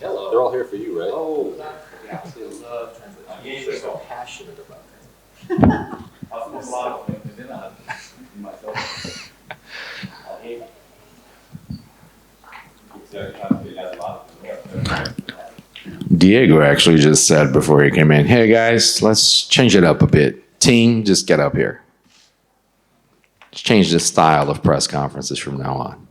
Hello. They're all here for you, right? Oh, yeah, I love translation. You're so passionate about that. Diego actually just said before he came in, hey guys, let's change it up a bit. Team, just get up here. Let's change the style of press conferences from now on.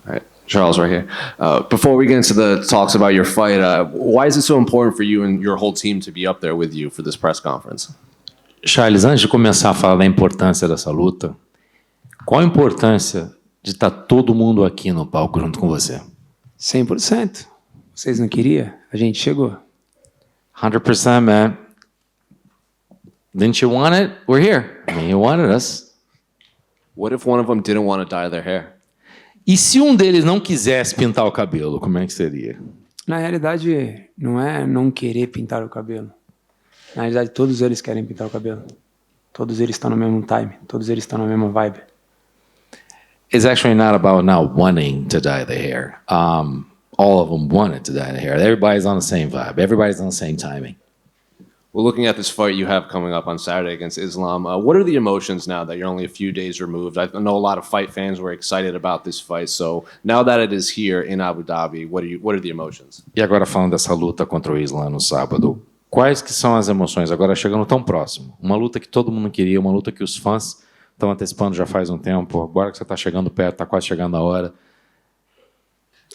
All right, Charles, right here. Before we get into the talks about your fight, why is it so important for you and your whole team to be up there with you for this press conference? Charles, antes de começar a falar da importância dessa luta, qual a importância de estar todo mundo aqui no palco junto com você? 100%. Vocês não queriam? A gente chegou. 100%, man. Didn't you want it? We're here. I mean, you wanted us. What if one of them didn't want to dye their hair? E se um deles não quisesse pintar o cabelo, como é que seria? Na realidade, não é não querer pintar o cabelo. Na realidade, todos eles querem pintar o cabelo. Todos eles estão no mesmo time. Todos eles estão na mesma vibe. It's actually not about not wanting to dye the hair. All of them wanted to dye the hair. Everybody's on the same vibe. Everybody's on the same timing. Well, looking at this fight you have coming up on Saturday against Islam, what are the emotions now that you're only a few days removed? I know a lot of fight fans were excited about this fight. So now that it is here in Abu Dhabi, what are the emotions? E agora falando dessa luta contra o Islam no sábado, quais que são as emoções agora chegando tão próximo? Uma luta que todo mundo queria, uma luta que os fãs estão antecipando já faz um tempo. Agora que você está chegando perto, está quase chegando a hora.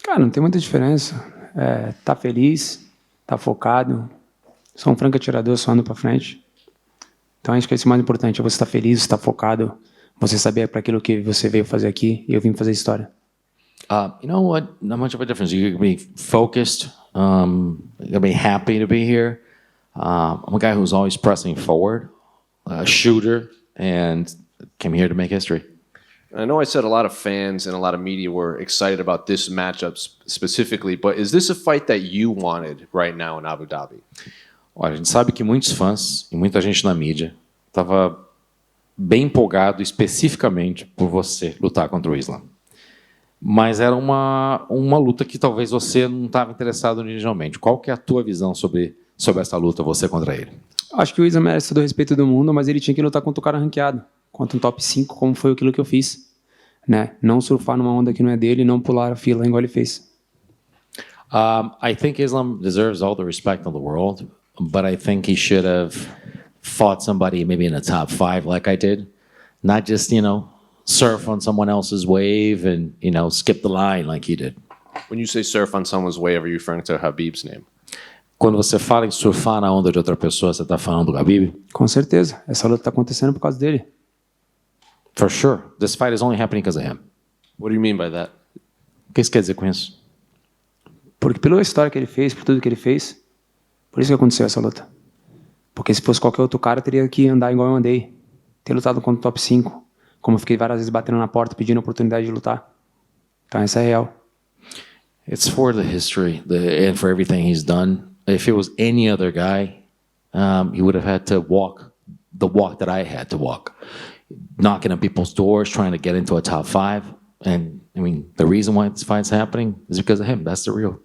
Cara, não tem muita diferença. Tá feliz, tá focado. Sou um franco atirador, só ando pra frente. Então acho que isso é o mais importante. É você estar feliz, estar focado. Você saber para aquilo que você veio fazer aqui. E eu vim fazer história. You know what? Not much of a difference. You can be focused. You can be happy to be here. I'm a guy who's always pressing forward, a shooter, and came here to make history. I know I said a lot of fans and a lot of media were excited about this matchup specifically, but is this a fight that you wanted right now in Abu Dhabi? Olha, a gente sabe que muitos fãs e muita gente na mídia estava bem empolgado especificamente por você lutar contra o Islam. Mas era uma luta que talvez você não estava interessado originalmente. Qual que é a tua visão sobre essa luta, você contra ele? Acho que o Islam merece todo o respeito do mundo, mas ele tinha que lutar contra o cara ranqueado. Contra um top 5, como foi aquilo que eu fiz. Né? Não surfar numa onda que não é dele e não pular a fila igual ele fez. I think Islam deserves all the respect in the world, but I think he should have fought somebody maybe in the top 5 like I did. Not just, surf on someone else's wave and, skip the line like he did. When you say surf on someone's wave, are you referring to Khabib's name? Quando você fala em surfar na onda de outra pessoa, você está falando do Khabib? Com certeza. Essa luta está acontecendo por causa dele. For sure. This fight is only happening because of him. What do you mean by that? O que você quer dizer com isso? Porque pela história que ele fez, por tudo que ele fez, por isso que aconteceu essa luta. Porque se fosse qualquer outro cara, teria que andar igual eu andei. Ter lutado contra o top 5. Como eu fiquei várias vezes batendo na porta, pedindo a oportunidade de lutar. Então essa é real. It's for the history and for everything he's done. If it was any other guy, he would have had to walk the walk that I had to walk. Knocking on people's doors, trying to get into a top 5. And, the reason why this fight's happening is because of him. That's the real.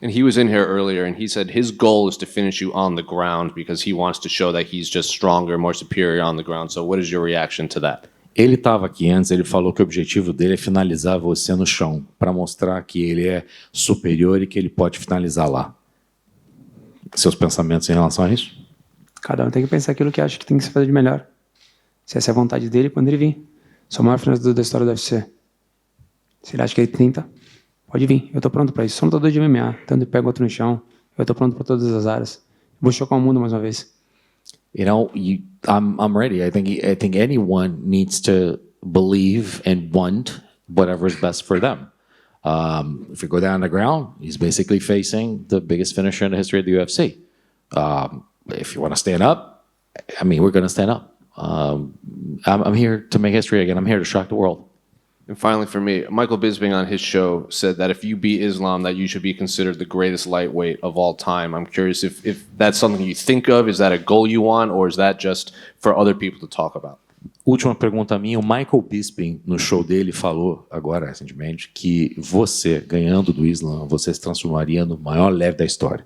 And he was in here earlier, and he said his goal is to finish you on the ground because he wants to show that he's just stronger, more superior on the ground. So what is your reaction to that? Ele estava aqui antes, ele falou que o objetivo dele é finalizar você no chão, para mostrar que ele é superior e que ele pode finalizar lá. Seus pensamentos em relação a isso? Cada um tem que pensar aquilo que acha que tem que se fazer de melhor. Se essa é a vontade dele, quando ele vir. Sou o maior finalizador da história do UFC. Se ele acha que ele tenta, pode vir. Eu tô pronto para isso. Sou um lutador de MMA. Tanto pego outro no chão. Eu tô pronto para todas as áreas. Vou chocar o mundo mais uma vez. I'm ready. I think anyone needs to believe and want whatever is best for them. If you go down on the ground, he's basically facing the biggest finisher in the history of the UFC. If you want to stand up, I mean, we're going to stand up. I'm here to make history again. I'm here to shock the world. And finally, for me, Michael Bisping on his show said that if you beat Islam, that you should be considered the greatest lightweight of all time. I'm curious if that's something you think of. Is that a goal you want, or is that just for other people to talk about? Última pergunta minha. O Michael Bisping, no show dele, falou agora, recentemente, que você, ganhando do Islam, você se transformaria no maior leve da história.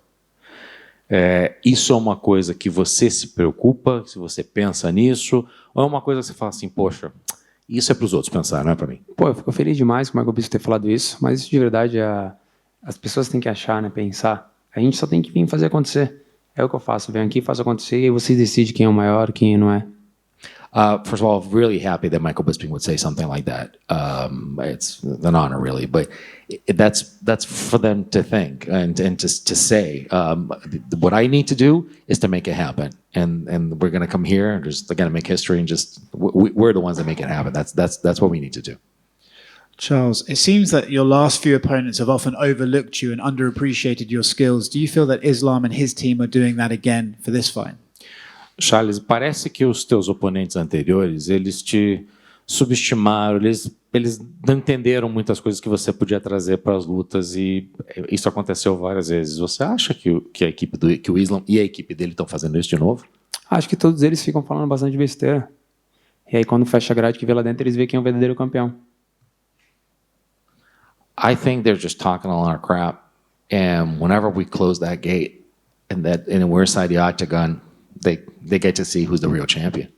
Isso é uma coisa que você se preocupa, se você pensa nisso, ou é uma coisa que você fala assim, poxa, isso é para os outros pensar, não é para mim? Pô, eu fico feliz demais com o Michael Bisping ter falado isso, mas isso de verdade as pessoas têm que achar, né, pensar. A gente só tem que vir fazer acontecer. É o que eu faço, venho aqui, faço acontecer e você decide quem é o maior, quem não é. First of all, really happy that Michael Bisping would say something like that. It's an honor, really, but that's for them to think and to say. What I need to do is to make it happen, and we're going to come here and just going to make history, and just we're the ones that make it happen. That's what we need to do. Charles, it seems that your last few opponents have often overlooked you and underappreciated your skills. Do you feel that Islam and his team are doing that again for this fight? Charles, parece que os teus oponentes anteriores, eles te subestimaram, eles não entenderam muitas coisas que você podia trazer para as lutas e isso aconteceu várias vezes. Você acha que o Islam e a equipe dele estão fazendo isso de novo? Acho que todos eles ficam falando bastante besteira. E aí quando fecha a grade que vê lá dentro, eles veem quem é o verdadeiro campeão. I think they're just talking a lot of crap, and whenever we close that gate and we're inside the octagon, they get to see who's the real champion.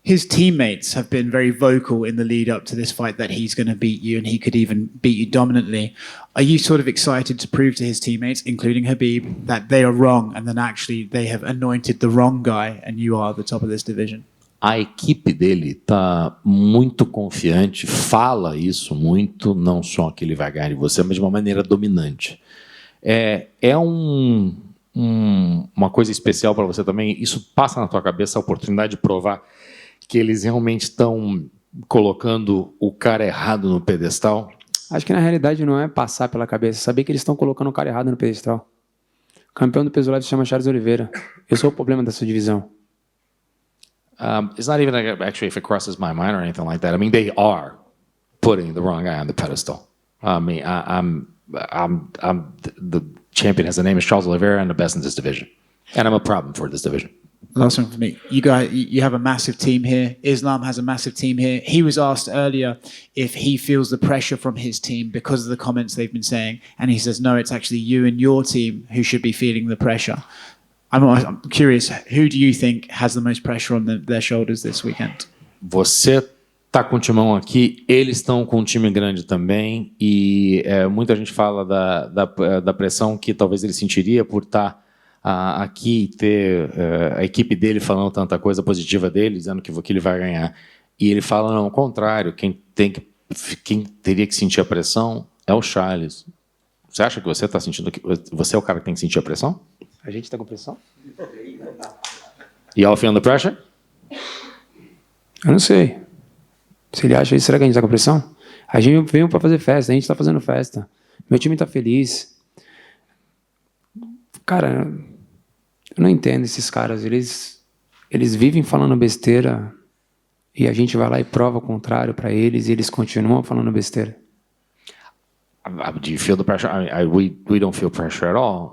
His teammates have been very vocal in the lead up to this fight that he's going to beat you and he could even beat you dominantly. Are you sort of excited to prove to his teammates, including Khabib, that they are wrong and then actually they have anointed the wrong guy and you are the top of this division? A equipe dele está muito confiante, fala isso muito, não só que ele vai ganhar de você, mas de uma maneira dominante. Uma coisa especial para você também, isso passa na tua cabeça a oportunidade de provar que eles realmente estão colocando o cara errado no pedestal? Acho que na realidade não é passar pela cabeça, saber que eles estão colocando o cara errado no pedestal. O campeão do peso leve se chama Charles Oliveira. Eu sou o problema dessa divisão. It's not even actually if it crosses my mind or anything like that. I mean, they are putting the wrong guy on the pedestal. I mean, I'm the champion, as the name is Charles Oliveira, and the best in this division, and I'm a problem for this division. Last one for me. You guys, you have a massive team here. Islam has a massive team here. He was asked earlier if he feels the pressure from his team because of the comments they've been saying, and he says no, it's actually you and your team who should be feeling the pressure. I'm curious, who do you think has the most pressure on their shoulders this weekend? Você está com o timão aqui, eles estão com um time grande também, e muita gente fala da pressão que talvez ele sentiria por estar aqui e ter a equipe dele falando tanta coisa positiva dele, dizendo que ele vai ganhar. E ele fala, não, ao contrário, quem teria que sentir a pressão é o Charles. Você acha que você está sentindo que você é o cara que tem que sentir a pressão? A gente está com pressão? Y'all feeling the pressure? Eu não sei. Se ele acha isso, será que a gente está com pressão? A gente veio para fazer festa, a gente está fazendo festa. Meu time está feliz. Cara, eu não entendo esses caras. Eles vivem falando besteira e a gente vai lá e prova o contrário para eles e eles continuam falando besteira. Do you feel the pressure? We don't feel pressure at all.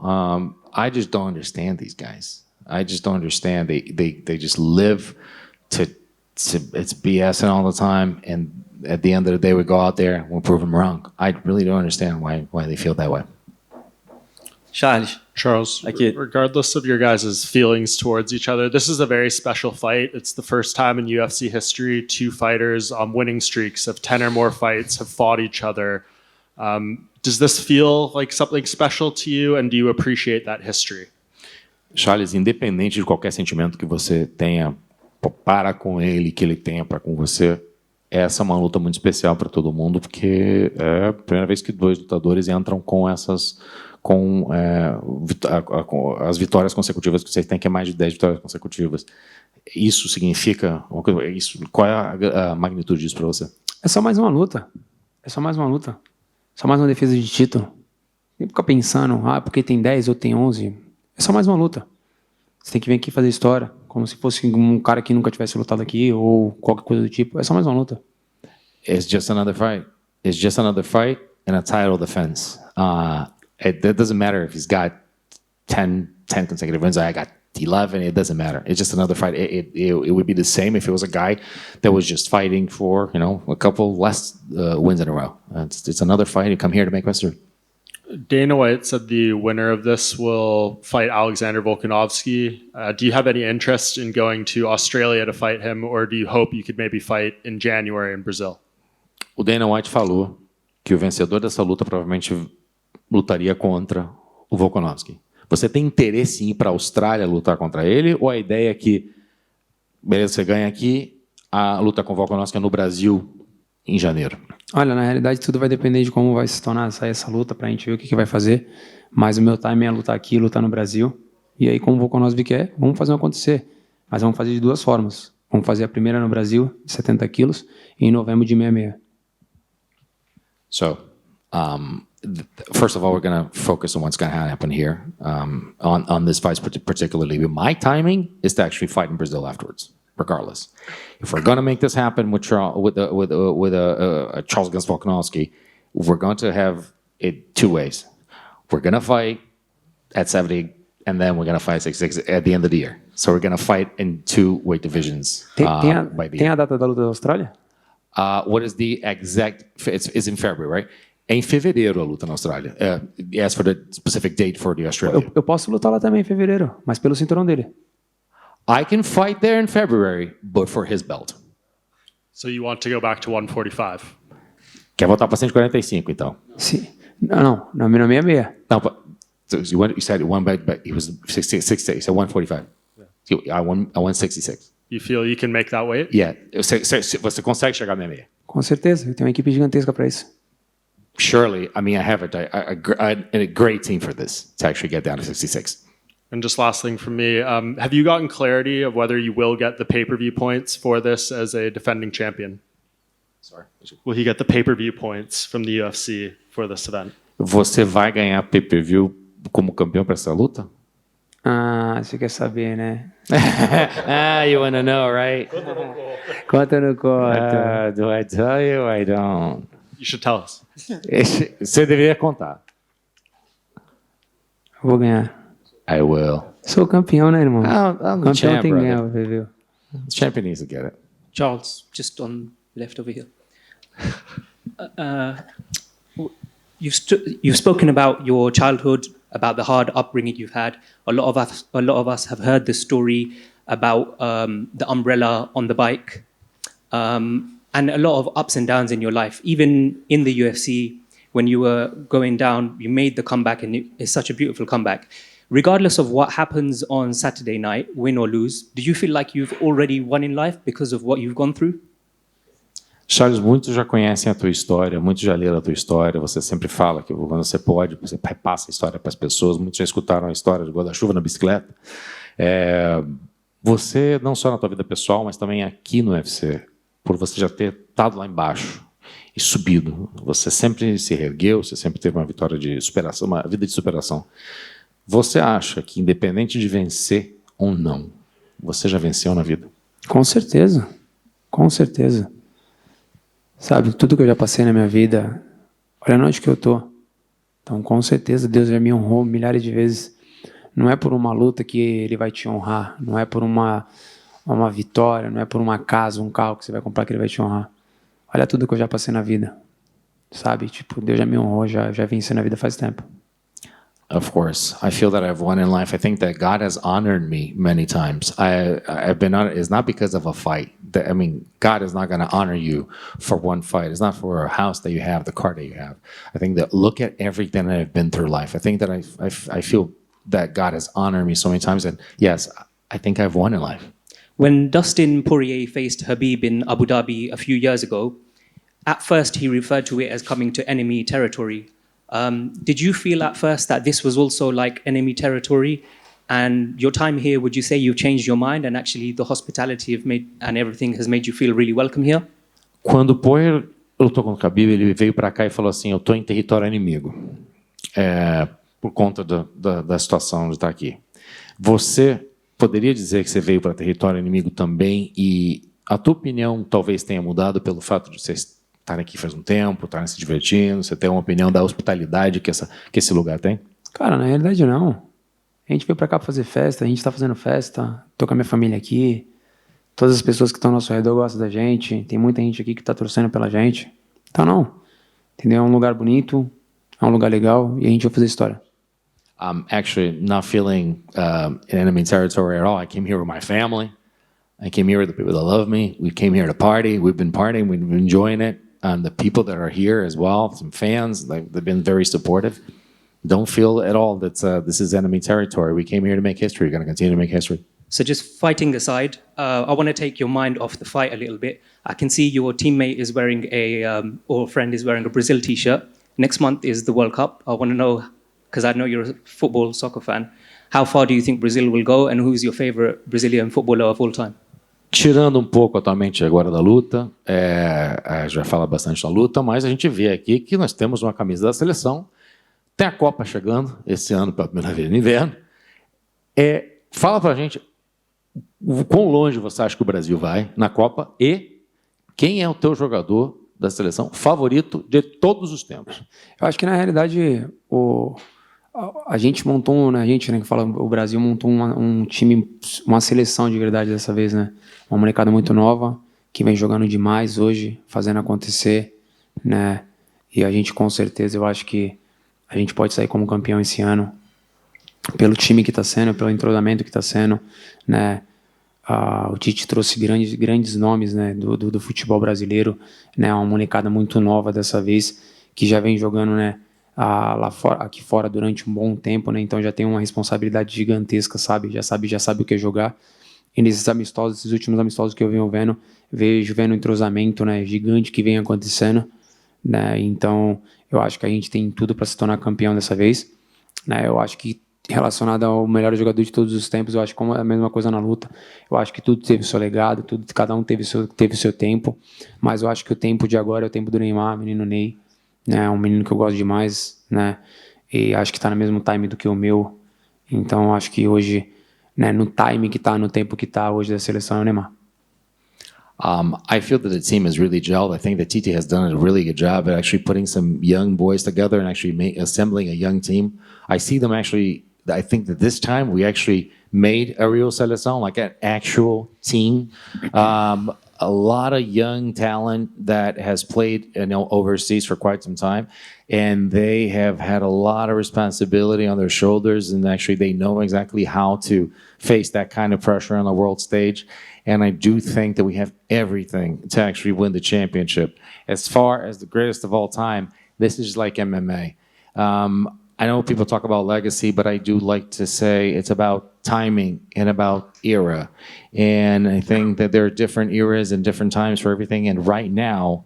I just don't understand these guys. I just don't understand. They just live to it's BS all the time, and at the end of the day, we go out there and we'll prove them wrong. I really don't understand why they feel that way. Charles, regardless of your guys' feelings towards each other, this is a very special fight. It's the first time in UFC history 2 fighters on winning streaks of 10 or more fights have fought each other. Does this feel like something special to you, and do you appreciate that history? Charles, independente de qualquer sentimento que você tenha para com ele, que ele tenha para com você, essa é uma luta muito especial para todo mundo, porque é a primeira vez que 2 lutadores entram com as vitórias consecutivas que vocês têm, que é mais de 10 vitórias consecutivas. Isso significa qual é a magnitude disso para você? É só mais uma luta. Só mais uma defesa de título. Nem ficar pensando, porque tem 10 ou tem 11. É só mais uma luta. Você tem que vir aqui fazer história, como se fosse um cara que nunca tivesse lutado aqui ou qualquer coisa do tipo. É só mais uma luta. It's just another fight. It's just another fight and a title defense. It doesn't matter if he's got 10 consecutive wins. I got 11. It doesn't matter. It's just another fight. It would be the same if it was a guy that was just fighting for, a couple less wins in a row. It's another fight. You come here to make history. Dana White said the winner of this will fight Alexander Volkanovski. Do you have any interest in going to Australia to fight him, or do you hope you could maybe fight in January in Brazil? O Dana White falou que o vencedor dessa luta provavelmente lutaria contra o Volkanovski. Você tem interesse em ir para a Austrália lutar contra ele, ou a ideia é que, beleza, você ganha aqui, a luta com o Volkanovski é no Brasil em janeiro? Olha, na realidade tudo vai depender de como vai se tornar essa luta pra gente ver o que vai fazer. Mas o meu time é lutar aqui, lutar no Brasil. E aí, como o Volkanovski quer, vamos fazer acontecer. Mas vamos fazer de duas formas. Vamos fazer a primeira no Brasil, de 70 quilos, e em novembro de 66. So, first of all, we're going to focus on what's going to happen here on this fight particularly. My timing is to actually fight in Brazil afterwards, regardless. If we're going to make this happen with Charles against Volkanovski, we're going to have it two ways. We're going to fight at 70, and then we're going to fight 66 at the end of the year. So we're going to fight in two weight divisions. Tem a data da luta da Austrália? What is the exact? It's in February, right? É em fevereiro a luta na Austrália. As for the specific date for the Australia. Eu posso lutar lá também em fevereiro, mas pelo cinturão dele. I can fight there in February, but for his belt. So you want to go back to 145? Quer voltar para 145, então? Sim. Não, na 66. No, but so you said one, but he was 66, so 145. Yeah. I won 66. You feel you can make that weight? Yeah. Você consegue chegar na 66? Com certeza, eu tenho uma equipe gigantesca para isso. Surely, I mean, I have a great team for this, to actually get down to 66. And just last thing from me, have you gotten clarity of whether you will get the pay-per-view points for this as a defending champion? Sorry. Will he get the pay-per-view points from the UFC for this event? Você vai ganhar pay-per-view como campeão para essa luta? Você quer saber, né? You want to know, right? Conta ou não conta? Do I tell you? I don't. You should tell us. Você deveria contar. Vou ganhar. I will. Sou campeão, né, irmão? I'm the Campeão champ, tem que brother. ganhar, viu? The champion needs to get it. Charles, just on left over here. You've spoken about your childhood, about the hard upbringing you've had. A lot of us have heard the story about the umbrella on the bike, and a lot of ups and downs in your life. Even in the UFC, when you were going down, you made the comeback, and it's such a beautiful comeback. Regardless of what happens on Saturday night, win or lose, do you feel like you've already won in life because of what you've gone through? Charles, muitos já conhecem a tua história, muitos já leram a tua história. Você sempre fala que quando você pode, você repassa a história para as pessoas. Muitos já escutaram a história do guarda-chuva na bicicleta. Você, não só na tua vida pessoal, mas também aqui no UFC, por você já ter estado lá embaixo e subido. Você sempre se reergueu, você sempre teve uma vitória de superação, uma vida de superação. Você acha que, independente de vencer ou não, você já venceu na vida? Com certeza. Com certeza. Sabe, tudo que eu já passei na minha vida, olha onde que eu tô. Então, com certeza, Deus já me honrou milhares de vezes. Não é por uma luta que Ele vai te honrar. Não é por uma vitória, não é por uma casa, um carro que você vai comprar que Ele vai te honrar. Olha tudo que eu já passei na vida. Sabe, tipo, Deus já me honrou, já venci na vida faz tempo. Of course, I feel that I've won in life. I think that God has honored me many times. I've been honored. It's not because of a fight. God is not going to honor you for one fight. It's not for a house that you have, the car that you have. I think that look at everything that I've been through life. I think that I feel that God has honored me so many times. And yes, I think I've won in life. When Dustin Poirier faced Khabib in Abu Dhabi a few years ago, at first he referred to it as coming to enemy territory. Did you feel at first that this was also like enemy territory? And your time here, would you say you've changed your mind and actually the hospitality and everything has made you feel really welcome here? Quando o Poirier lutou com o Khabib, ele veio para cá e falou assim: eu estou em território inimigo, por conta da situação de estar aqui. Você poderia dizer que você veio para território inimigo também e a tua opinião talvez tenha mudado pelo fato de vocês estarem aqui faz um tempo, estarem se divertindo, você tem uma opinião da hospitalidade que esse lugar tem? Cara, na realidade não. A gente veio pra cá pra fazer festa, a gente tá fazendo festa, tô com a minha família aqui, todas as pessoas que estão ao nosso redor gostam da gente, tem muita gente aqui que tá torcendo pela gente. Então não, entendeu? É um lugar bonito, é um lugar legal e a gente vai fazer história. I'm actually not feeling in enemy territory at all. I came here with my family. I came here with the people that love me. We came here to party. We've been partying. We've been enjoying it. The people that are here as well, some fans, they've been very supportive. Don't feel at all that this is enemy territory. We came here to make history. We're going to continue to make history. So just fighting aside, I want to take your mind off the fight a little bit. I can see your teammate is wearing or friend is wearing a Brazil t-shirt. Next month is the World Cup. I want to know, because I know you're a football, soccer fan, how far do you think Brazil will go and who's your favorite Brazilian footballer of all time? Tirando um pouco atualmente agora da luta, a gente vai falar bastante da luta, mas a gente vê aqui que nós temos uma camisa da seleção, tem a Copa chegando esse ano pela primeira vez no inverno. Fala pra gente o quão longe você acha que o Brasil vai na Copa e quem é o teu jogador da seleção favorito de todos os tempos? Eu acho que na realidade a gente montou, né, que fala, o Brasil montou um time, uma seleção de verdade dessa vez, né? Uma molecada muito nova, que vem jogando demais hoje, fazendo acontecer, né? E a gente com certeza, eu acho que a gente pode sair como campeão esse ano, pelo time que está sendo, pelo entrosamento que está sendo, né? O Tite trouxe grandes nomes, né, do futebol brasileiro, né? Uma molecada muito nova dessa vez, que já vem jogando, né, aqui fora durante um bom tempo, né? Então já tem uma responsabilidade gigantesca, sabe? Já sabe o que é jogar. E nesses amistosos, esses últimos amistosos que eu venho vendo, vejo um entrosamento, né, gigante que vem acontecendo, né? Então eu acho que a gente tem tudo para se tornar campeão dessa vez, né? Eu acho que relacionado ao melhor jogador de todos os tempos, eu acho que como é a mesma coisa na luta, eu acho que tudo teve seu legado, cada um teve seu tempo, mas eu acho que o tempo de agora é o tempo do Neymar, menino Ney, né? Um menino que eu gosto demais, né? E acho que está no mesmo time do que o meu. Então acho que hoje, né, no time que está, no tempo que está hoje da seleção é o Neymar. I feel that the team has really gelled. I think that Tite has done a really good job at actually putting some young boys together and actually assembling a young team. I see them actually. I think that this time we actually made a real seleção, like an actual team. A lot of young talent that has played, overseas for quite some time, and they have had a lot of responsibility on their shoulders, and actually they know exactly how to face that kind of pressure on the world stage. And I do think that we have everything to actually win the championship. As far as the greatest of all time, this is like MMA. I know people talk about legacy, but I do like to say it's about timing and about era. And I think that there are different eras and different times for everything. And right now,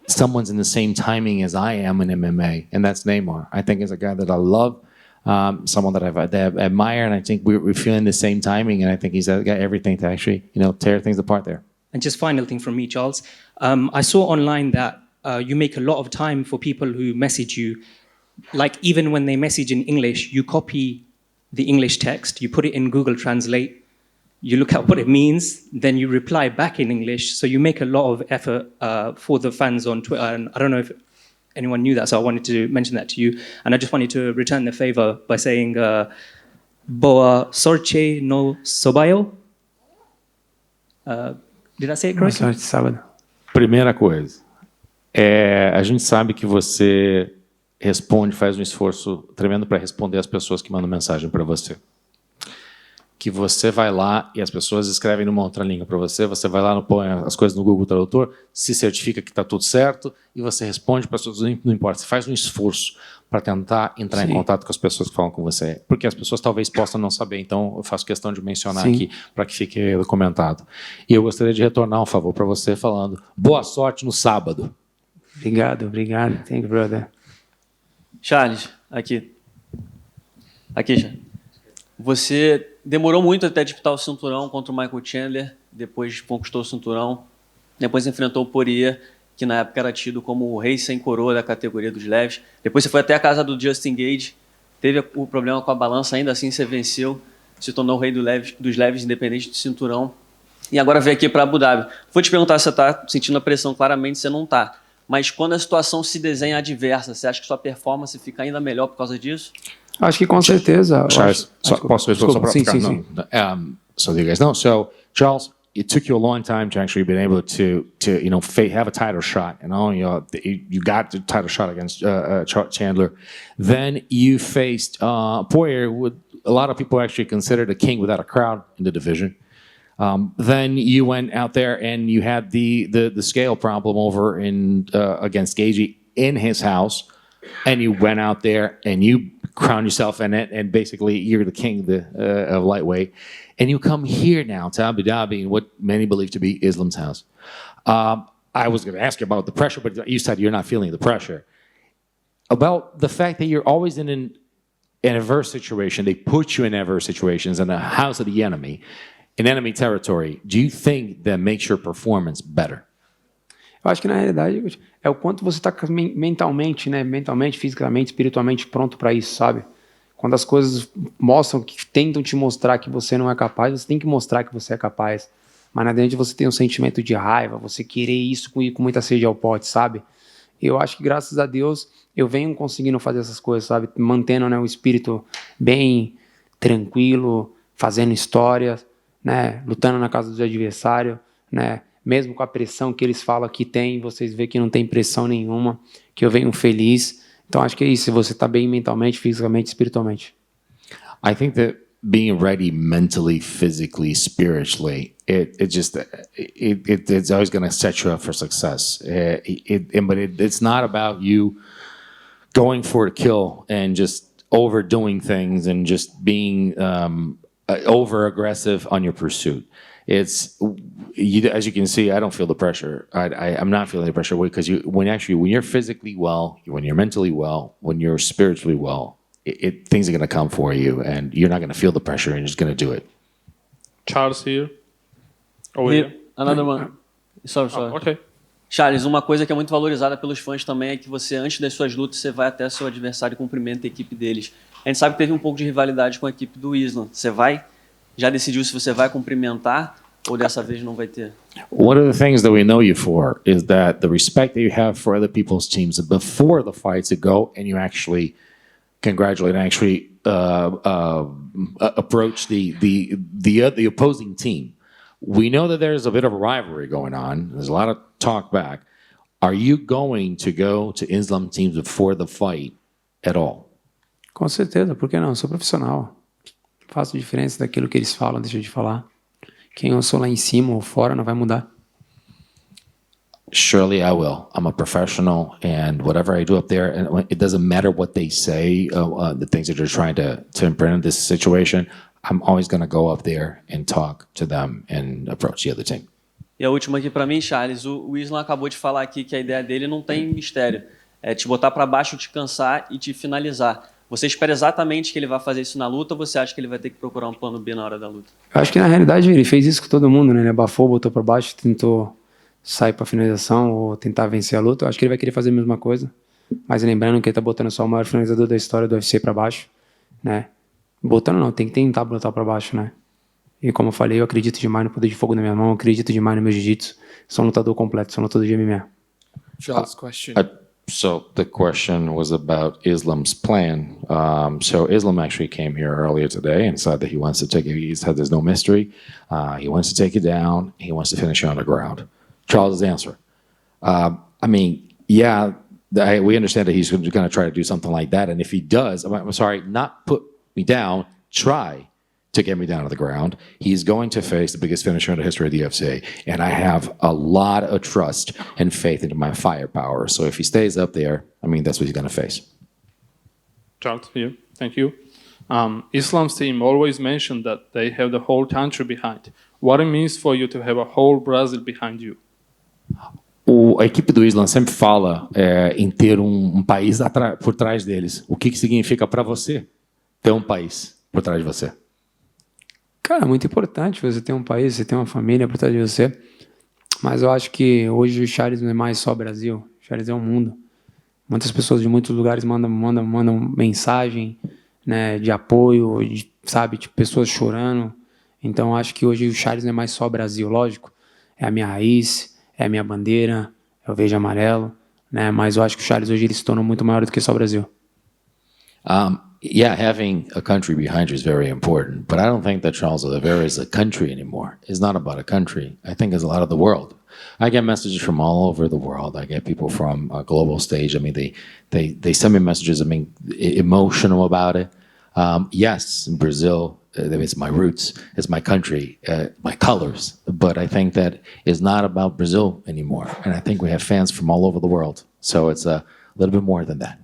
someone's in the same timing as I am in MMA, and that's Neymar. I think he's a guy that I love, someone that I admire, and I think we're feeling the same timing, and I think he's got everything to actually, tear things apart there. And just final thing from me, Charles. I saw online that you make a lot of time for people who message you. Like even when they message in English, you copy the English text, you put it in Google Translate, you look at what it means, then you reply back in English. So you make a lot of effort for the fans on Twitter. And I don't know if anyone knew that, so I wanted to mention that to you. And I just wanted to return the favor by saying, Boa sorte no sobayo. Did I say it correctly? Boa sorte, sábado. Primeira coisa, a gente sabe que você faz um esforço tremendo para responder as pessoas que mandam mensagem para você. Que você vai lá e as pessoas escrevem numa outra língua para você, você vai lá, põe as coisas no Google Tradutor, se certifica que está tudo certo e você responde para as pessoas, não importa, você faz um esforço para tentar entrar em contato com as pessoas que falam com você, porque as pessoas talvez possam não saber, então eu faço questão de mencionar aqui para que fique documentado. E eu gostaria de retornar um favor para você falando, boa sorte no sábado. Obrigado. Thank you, brother. Charles, aqui. Já. Você demorou muito até disputar o cinturão contra o Michael Chandler, depois conquistou o cinturão, depois enfrentou o Poirier, que na época era tido como o rei sem coroa da categoria dos leves. Depois você foi até a casa do Justin Gage, teve o problema com a balança, ainda assim você venceu. se tornou o rei dos leves, independente do cinturão. E agora veio aqui para Abu Dhabi. Vou te perguntar se você está sentindo a pressão, claramente você não está. Mas quando a situação se desenha adversa, você acha que sua performance fica ainda melhor por causa disso? Acho que com certeza. Charles, posso Desculpa, sim. So you guys know. So Charles, it took you a long time to actually be able to have a title shot. You got the title shot against Chandler. Then you faced Poirier, who a lot of people actually consider the king without a crowd in the division. Then you went out there and you had the scale problem over against Gagey in his house, and you went out there and you crowned yourself in it, and basically you're the king of lightweight. And you come here now to Abu Dhabi in what many believe to be Islam's house. I was going to ask you about the pressure, but you said you're not feeling the pressure. About the fact that you're always in an adverse situation, they put you in adverse situations in the house of the enemy, in enemy territory. Do you think that makes your performance better? Eu acho que na realidade é o quanto você está mentalmente, né? Mentalmente, fisicamente, espiritualmente pronto para isso, sabe? Quando as coisas mostram, que tentam te mostrar que você não é capaz, você tem que mostrar que você é capaz. Mas na verdade você tem um sentimento de raiva, você querer isso com muita sede ao pote, sabe? Eu acho que graças a Deus eu venho conseguindo fazer essas coisas, sabe? Mantendo, né, o espírito bem tranquilo, fazendo histórias, né? Lutando na casa do adversário, né? Mesmo com a pressão que eles falam que tem, vocês veem que não tem pressão nenhuma, que eu venho feliz. Então acho que é isso, se você está bem mentalmente, fisicamente, espiritualmente. I think that being ready mentally, physically, spiritually, it's always going to set you up for success. But it's not about you going for a kill and just overdoing things and just being over aggressive on your pursuit. As you can see, I don't feel the pressure. I'm not feeling the pressure because when you're physically well, when you're mentally well, when you're spiritually well, things are going to come for you, and you're not going to feel the pressure, and you're just going to do it. Charles here. Oh, yeah. Another one. Sorry. Okay. Charles, uma coisa que é muito valorizada pelos fãs também é que você, antes das suas lutas, você vai até seu adversário e cumprimenta a equipe deles. A gente sabe que teve um pouco de rivalidade com a equipe do Islam. Você já decidiu se você vai cumprimentar ou dessa vez não vai ter? One of the things that we know you for is that the respect that you have for other people's teams before the fights, you go and you actually congratulate and actually approach the opposing team. We know that there's a bit of a rivalry going on. There's a lot of talk back. Are you going to go to Islam teams before the fight at all? Com certeza, por que não? Eu sou profissional. Faço diferença daquilo que eles falam, deixa de falar. Quem eu sou lá em cima ou fora não vai mudar. Surely I will. I'm a professional, and whatever I do up there, and it doesn't matter what they say, the things that they're trying to imprint in this situation, I'm always going to go up there and talk to them and approach the other team. E a última aqui para mim, Charles, o Islam acabou de falar aqui que a ideia dele não tem mistério. É te botar para baixo, te cansar e te finalizar. Você espera exatamente que ele vai fazer isso na luta, ou você acha que ele vai ter que procurar um plano B na hora da luta? Eu acho que na realidade ele fez isso com todo mundo, né? Ele abafou, botou para baixo, tentou sair para finalização ou tentar vencer a luta. Eu acho que ele vai querer fazer a mesma coisa. Mas lembrando que ele tá botando só o maior finalizador da história do UFC para baixo, né? Botando não, tem que tentar botar para baixo, né? E como eu falei, eu acredito demais no poder de fogo na minha mão, eu acredito demais no meu jiu-jitsu. Sou um lutador completo, sou um lutador de MMA. Charles, question. So the question was about Islam's plan. So Islam actually came here earlier today and said that he wants to take it. He said there's no mystery. He wants to take it down. He wants to finish it on the ground. Charles' answer. I mean, yeah, we understand that he's going to try to do something like that. And if he does, I'm sorry, not put me down, try to get me down to the ground. He's going to face the biggest finisher in the history of the UFC. And I have a lot of trust and faith into my firepower. So if he stays up there, I mean, that's what he's going to face. Charles here. Thank you. Islam's team always mentioned that they have the whole country behind. What it means for you to have a whole Brazil behind you? A equipe do Islam sempre fala em ter um país por trás deles. O que significa para você ter um país por trás de você? Cara, é muito importante você ter um país, você ter uma família por trás de você. Mas eu acho que hoje o Charles não é mais só Brasil. O Charles é o mundo. Muitas pessoas de muitos lugares mandam mensagem, né, de apoio, sabe, tipo, pessoas chorando. Então acho que hoje o Charles não é mais só Brasil, lógico. É a minha raiz, é a minha bandeira, é o verde e amarelo, né? Mas eu acho que o Charles hoje ele se tornou muito maior do que só o Brasil. Yeah, having a country behind you is very important, but I don't think that Charles Oliveira is a country anymore. It's not about a country. I think it's a lot of the world. I get messages from all over the world. I get people from a global stage. I mean, they send me messages. I mean, emotional about it. Yes, in Brazil, it's my roots, it's my country, my colors. But I think that it's not about Brazil anymore. And I think we have fans from all over the world. So it's a little bit more than that.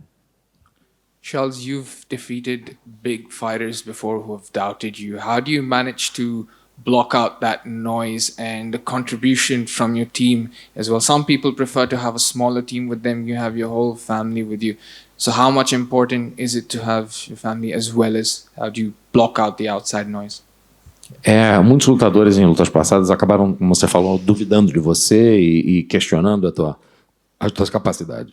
Charles, you've defeated big fighters before who have doubted you. How do you manage to block out that noise and the contribution from your team as well? Some people prefer to have a smaller team with them. You have your whole family with you. So how much important is it to have your family as well as how do you block out the outside noise? Muitos lutadores em lutas passadas acabaram, como você falou, duvidando de você e questionando as tuas capacidades.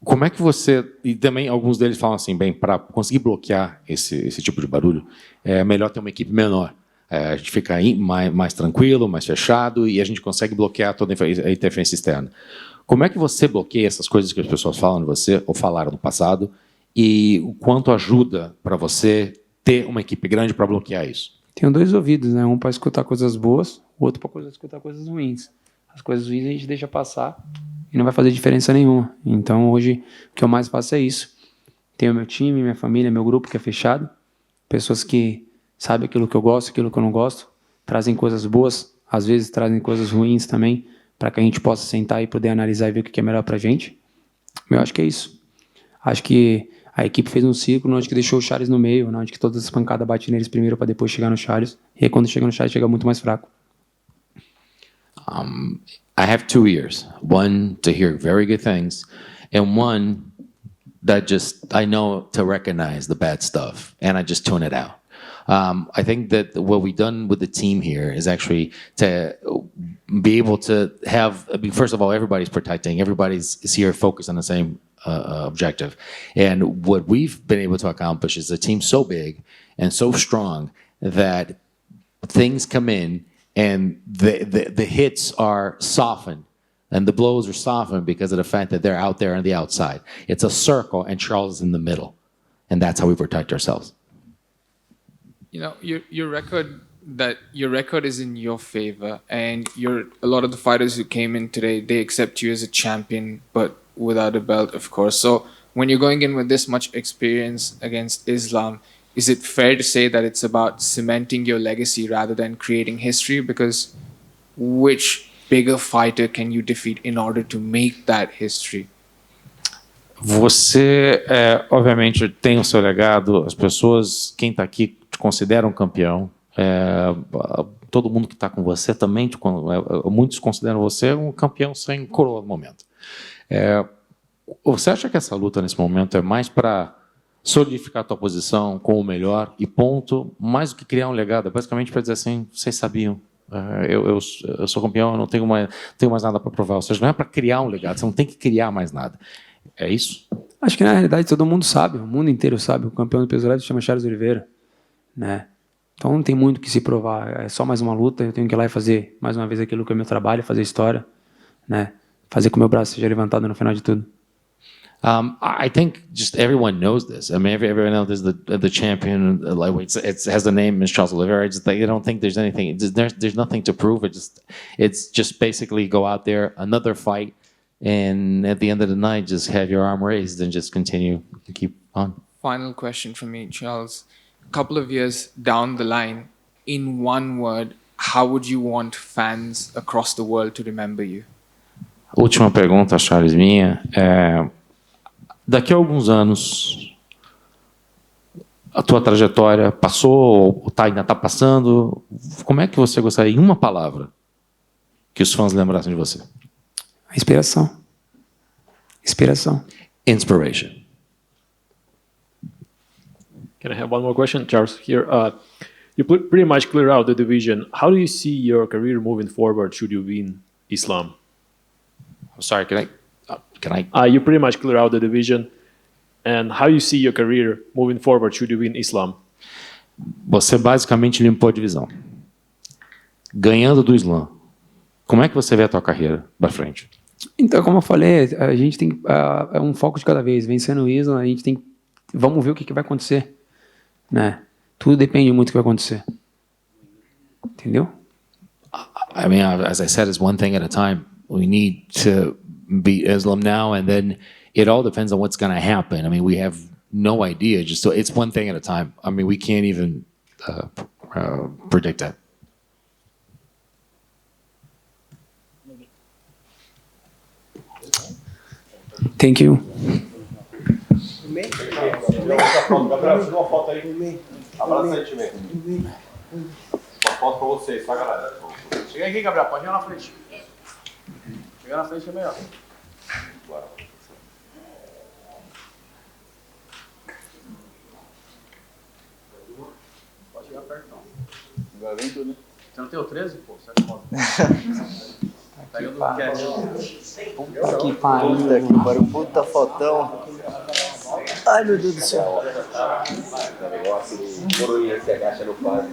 Como é que você... E também alguns deles falam assim, bem, para conseguir bloquear esse tipo de barulho, é melhor ter uma equipe menor. A gente fica mais tranquilo, mais fechado, e a gente consegue bloquear toda a interferência externa. Como é que você bloqueia essas coisas que as pessoas falam de você, ou falaram no passado, e o quanto ajuda para você ter uma equipe grande para bloquear isso? Tenho dois ouvidos, né? Um para escutar coisas boas, o outro para escutar coisas ruins. As coisas ruins a gente deixa passar e não vai fazer diferença nenhuma. Então hoje o que eu mais faço é isso. Tenho meu time, minha família, meu grupo que é fechado, pessoas que sabem aquilo que eu gosto, aquilo que eu não gosto, trazem coisas boas, às vezes trazem coisas ruins também, para que a gente possa sentar e poder analisar e ver o que é melhor para a gente. Eu acho que é isso. Acho que a equipe fez um ciclo onde que deixou o Charles no meio, onde que todas as pancadas batem neles primeiro para depois chegar no Charles. E aí quando chega no Charles, chega muito mais fraco. I have 2 ears. One to hear very good things, and one that just I know to recognize the bad stuff, and I just tune it out. I think that what we've done with the team here is actually to be able to have. I mean, first of all, everybody's protecting. Everybody's here focused on the same objective, and what we've been able to accomplish is a team so big and so strong that things come in. And the hits are softened and the blows are softened because of the fact that they're out there on the outside. It's a circle and Charles is in the middle. And that's how we protect ourselves. You know, your record is in your favor, and a lot of the fighters who came in today, they accept you as a champion, but without a belt, of course. So when you're going in with this much experience against Islam, is it fair to say that it's about cementing your legacy rather than creating history? Because which bigger fighter can you defeat in order to make that history? Você, obviamente, tem o seu legado. As pessoas, quem está aqui, te considera um campeão. Todo mundo que está com você também, muitos consideram você um campeão sem coroa no momento. Você acha que essa luta nesse momento é mais para solidificar a tua posição com o melhor e ponto, mais do que criar um legado? É basicamente para dizer assim, vocês sabiam, eu sou campeão, eu não tenho mais nada para provar. Ou seja, não é para criar um legado, você não tem que criar mais nada. É isso? Acho que na realidade todo mundo sabe, o mundo inteiro sabe, o campeão do peso leve se chama Charles Oliveira, né? Então não tem muito o que se provar, é só mais uma luta, eu tenho que ir lá e fazer mais uma vez aquilo que é meu trabalho, fazer história, né? Fazer com que o meu braço seja levantado no final de tudo. I think just everyone knows this. I mean, everyone knows the champion. It has the name is Charles Oliveira. I don't think there's anything. There's nothing to prove. It's just basically go out there, another fight, and at the end of the night, just have your arm raised and just continue to keep on. Final question from me, Charles. A couple of years down the line, in one word, how would you want fans across the world to remember you? Última pergunta, Charles, minha. Daqui a alguns anos, a tua trajetória passou, ou ainda está passando, como é que você gostaria, em uma palavra, que os fãs lembrassem de você? Inspiração. Inspiração. Inspiration. Can I have one more question, Charles? Here, you pretty much clear out the division. How do you see your career moving forward should you win Islam? I'm sorry, can I? You pretty much clear out the division. and how you see your career moving forward should you win Islam? Você basicamente limpou a divisão. Ganhando do Islam. Como é que você vê a tua carreira para frente? Então, como eu falei, a gente tem é um foco de cada vez. Vencendo o Islam, a gente tem. Vamos ver o que vai acontecer, né? Tudo depende muito do que vai acontecer. Entendeu? I mean, as I said, it's one thing at a time. We need to beat Islam now, and then it all depends on what's going to happen. I mean, we have no idea. Just so it's one thing at a time. I mean, we can't even predict that. Thank you. Gabriel, tira uma foto aí. Abraça aí, time. Uma foto pra vocês, tá, galera? Chega aqui, Gabriel, pode chegar na frente. Chegar na frente é melhor. Pode chegar perto, não. Agora vem tudo, né? Você não tem o 13, pô? Você é foda. Pega do Que pariu. Puta que pariu, puta fotão. Ai, meu Deus do céu. Negócio de coroinha que se agacha no quadro.